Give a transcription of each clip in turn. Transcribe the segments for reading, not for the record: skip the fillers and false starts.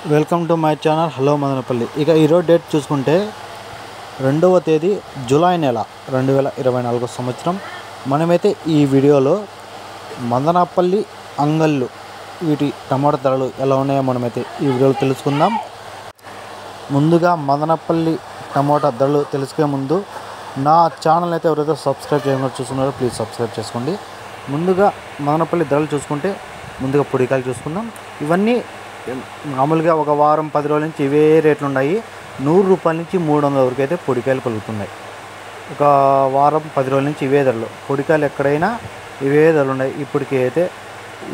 Welcome to my channel hello Madanapalle. ఇక ఈరోజు date చూసుకుంటే 2వ తేదీ జూలై నెల 2024 సంవత్సరం. మనమైతే ఈ వీడియోలో మదనపల్లి అంగళ్ళు వీటి టమాటా ధరలు ఎలా ఉన్నాయో మనమైతే ఈ వీడియోలో తెలుసుకుందాం. ముందుగా మదనపల్లి టమాటా ధరలు తెలుసుకునే ముందు నా ఛానల్ అయితే ఎవరైతే సబ్స్క్రైబ్ చేయకుండా చూస్తున్నారో ప్లీజ్ సబ్స్క్రైబ్ చేసుకోండి. ముందుగా మదనపల్లి ధరలు చూసుకుంటే ముందుగా పొడికాయలు చూసుకుందాం. ఇవన్నీ మామూలుగా ఒక వారం 10 రోజుల నుంచి ఇవే రేట్లు ఉన్నాయి. 100 రూపాయల నుంచి 300 వరకు అయితే పొడికాయలు పలుకుతున్నాయి. ఒక వారం 10 రోజుల నుంచి ఇవే ధరలు, పొడికాయలు ఎక్కడైనా ఇవే ధరలు ఉన్నాయి. ఇప్పటికీ అయితే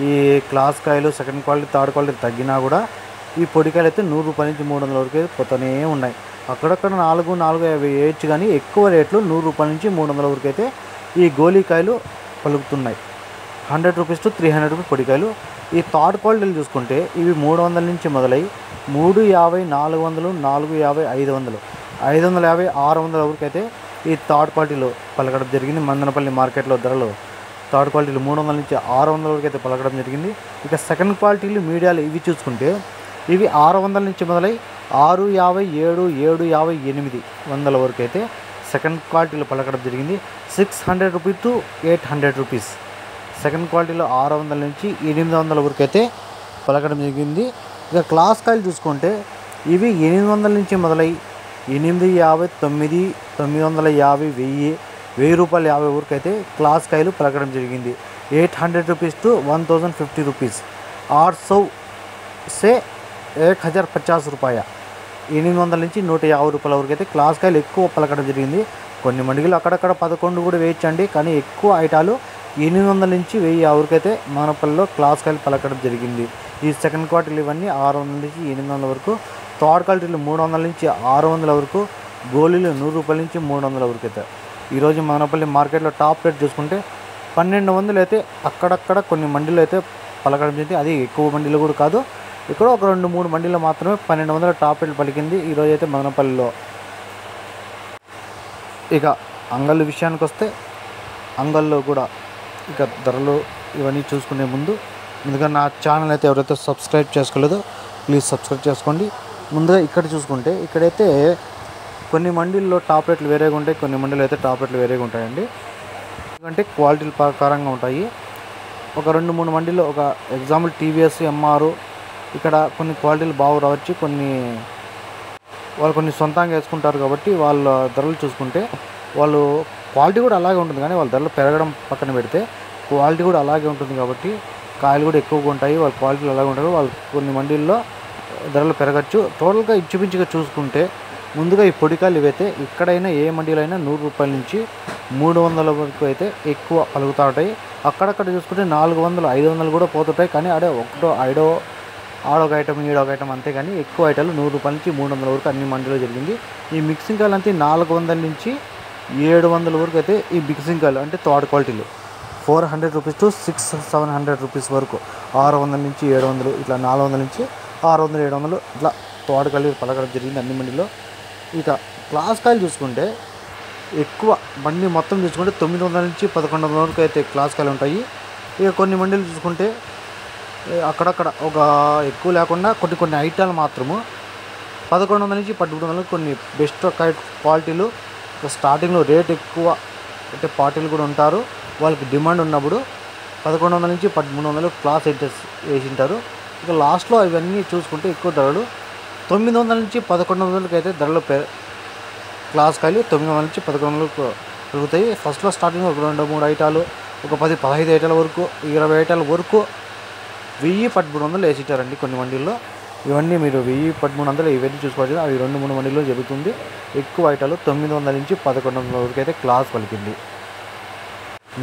ఈ క్లాస్ కాయలు సెకండ్ క్వాలిటీ థర్డ్ క్వాలిటీ తగ్గినా కూడా ఈ పొడికాయలు అయితే 100 రూపాయల నుంచి 300 వరకు అయితే పోతూనే ఉన్నాయి. అక్కడక్కడ 450 వేయచ్చు, కానీ ఎక్కువ రేట్లు 100 రూపాయల నుంచి 300 వరకు అయితే ఈ గోళీకాయలు పలుకుతున్నాయి. 100 రూపీస్ టు 300 రూపీస్ పొడికాయలు. ఈ థర్డ్ క్వాలిటీలు చూసుకుంటే ఇవి 300 నుంచి మొదలై 350, 400, 450, 500, 550, 600 వరకు అయితే ఈ థర్డ్ క్వాలిటీలో పలకడం జరిగింది. మదనపల్లి మార్కెట్లో ధరలు థర్డ్ క్వాలిటీలు 300 నుంచి 600 వరకు అయితే పలకడం జరిగింది. ఇక సెకండ్ క్వాలిటీలు మీడియాలు ఇవి చూసుకుంటే ఇవి 600 నుంచి మొదలై 650, 750, 800 వరకు అయితే సెకండ్ క్వాలిటీలో పలకడం జరిగింది. 600 రూపీస్ టు 800 రూపీస్ సెకండ్ క్వాలిటీలో 600 నుంచి 800 వరకు అయితే పలకడం జరిగింది. ఇక క్లాస్ కాయలు చూసుకుంటే ఇవి 800 నుంచి మొదలై 850, 900, 950, 1000 రూపాయలు 50 వరకు అయితే క్లాస్ కాయలు పలకడం జరిగింది. 800 రూపీస్ టు 1050 రూపీస్ 800 से 1050 రూపాయ 800 నుంచి 150 రూపాయల వరకు అయితే క్లాస్ కాయలు ఎక్కువ పలకడం జరిగింది. కొన్ని మండిలు అక్కడక్కడ 11 కూడా వేయచ్చండి, కానీ ఎక్కువ ఐటాలు 800 నుంచి 1000 వరకు అయితే మదనపల్లిలో క్లాస్ కాయలు పలకడం జరిగింది. ఈ సెకండ్ క్వాలిటీలు ఇవన్నీ 600 నుంచి 800 వరకు, థర్డ్ క్వాలిటీలు 300 నుంచి 600 వరకు, గోళీలు 100 రూపాయల నుంచి 300 వరకు అయితే. ఈరోజు మదనపల్లి మార్కెట్లో టాప్ రేట్ చూసుకుంటే 1200 అయితే అక్కడక్కడ కొన్ని మండీలు అయితే పలకడం జరిగింది. అది ఎక్కువ మండీలు కూడా కాదు, ఇక్కడ ఒక 2-3 మండీలు మాత్రమే 1200 టాప్ రేట్ పలికింది ఈరోజు అయితే మదనపల్లిలో. ఇక అంగళ్ళు విషయానికి వస్తే అంగల్లో కూడా ఇక ధరలు ఇవన్నీ చూసుకునే ముందుగా నా ఛానల్ అయితే ఎవరైతే సబ్స్క్రైబ్ చేసుకోలేదో ప్లీజ్ సబ్స్క్రైబ్ చేసుకోండి. ముందుగా ఇక్కడ చూసుకుంటే ఇక్కడైతే కొన్ని మండీల్లో టాప్ రేట్లు వేరేగా ఉంటాయి, కొన్ని మండీలు అయితే టాప్ రేట్లు వేరేగా ఉంటాయండి. ఎందుకంటే క్వాలిటీల ప్రకారంగా ఉంటాయి. ఒక 2-3 మండీల్లో ఒక ఎగ్జాంపుల్ టీవీఎస్, ఎంఆర్ ఇక్కడ కొన్ని క్వాలిటీలు బాగా రావచ్చు, వాళ్ళు కొన్ని సొంతంగా వేసుకుంటారు కాబట్టి వాళ్ళ ధరలు చూసుకుంటే వాళ్ళు క్వాలిటీ కూడా అలాగే ఉంటుంది, కానీ వాళ్ళ ధరలు పెరగడం పక్కన పెడితే క్వాలిటీ కూడా అలాగే ఉంటుంది కాబట్టి కాయలు కూడా ఎక్కువగా ఉంటాయి, వాళ్ళ క్వాలిటీలు అలాగే ఉంటాయి. వాళ్ళు కొన్ని మండీల్లో ధరలు పెరగచ్చు. టోటల్గా ఇంచుమించుగా చూసుకుంటే ముందుగా ఈ పొడికాయలు ఇవైతే ఎక్కడైనా ఏ మండీలో అయినా 100 రూపాయల నుంచి 300 వరకు అయితే ఎక్కువ పలుకుతూ ఉంటాయి. అక్కడక్కడ చూసుకుంటే 400, 500 కూడా పోతుంటాయి, కానీ ఆడొక ఐటమ్ ఈడొక ఐటమ్ అంతే, కానీ ఎక్కువ ఐటాలు 100 రూపాయల నుంచి 300 వరకు అన్ని మండీలో జరిగింది. ఈ మిక్సింగ్ కాయలు అంతే 400 నుంచి 700 వరకు అయితే ఈ మిక్సింగ్ కాయలు అంటే థర్డ్ క్వాలిటీలు 400 రూపీస్ టు 600-700 రూపీస్ వరకు, 600 నుంచి 700, ఇట్లా 400 నుంచి 600, 700 ఇట్లా థర్డ్ క్వాలిటీ పలకడం జరిగింది అన్ని మండీలో. ఇక క్లాస్ కాయలు చూసుకుంటే ఎక్కువ మండీ మొత్తం చూసుకుంటే 900 నుంచి 1100 వరకు అయితే క్లాస్ కాయలు ఉంటాయి. ఇక కొన్ని మండీలు చూసుకుంటే అక్కడక్కడ ఒక ఎక్కువ లేకుండా కొన్ని ఐటాలు మాత్రము 1100 నుంచి 1200 కొన్ని బెస్ట్ క్వాలిటీలు స్టార్టింగ్లో రేట్ ఎక్కువ అంటే పార్టీలు కూడా ఉంటారు, వాళ్ళకి డిమాండ్ ఉన్నప్పుడు 1100 నుంచి 1300 క్లాస్ ఐటమ్స్ వేసింటారు. ఇక లాస్ట్లో ఇవన్నీ చూసుకుంటే ఎక్కువ ధరలు 900 నుంచి 1100 అయితే ధరలు క్లాస్ కాయలు 900 నుంచి 1100 పెరుగుతాయి. ఫస్ట్లో స్టార్టింగ్ ఒక 2-3 ఐటాలు, ఒక 10-15 ఐటాల వరకు, 20 ఐటాల వరకు 1000-1300 వేసిట్టారండి కొన్ని మండీల్లో. ఇవన్నీ మీరు 1000-1300 ఇవన్నీ చూసుకోవచ్చు. అవి 2-3 మండీల్లో జరుగుతుంది. ఎక్కువ ఐటాలు 900 నుంచి 1100 వరకు అయితే క్లాస్ పలికింది.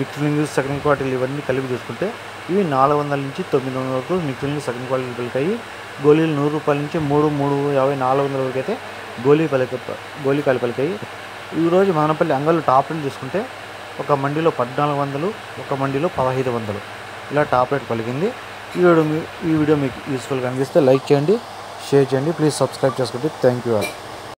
మిక్సింగ్ సెకండ్ క్వాలిటీలు ఇవన్నీ కలిపి చూసుకుంటే ఇవి 400 నుంచి 900 వరకు మిక్సింగ్ సెకండ్ క్వాలిటీలు పలికాయి. గోళీలు 100 రూపాయల నుంచి 350, 400 వరకు అయితే గోళీకాయలు పలికాయి. ఈరోజు మదనపల్లి అంగళ్ళు టాప్ రేట్ చూసుకుంటే ఒక మండీలో 1400, ఒక మండీలో 1500 ఇలా టాప్ రేట్ పలికింది. ఈ వీడియో మీకు యూస్ఫుల్గా అనిపిస్తే లైక్ చేయండి, షేర్ చేయండి, ప్లీజ్ సబ్స్క్రైబ్ చేసుకోండి. Thank you all.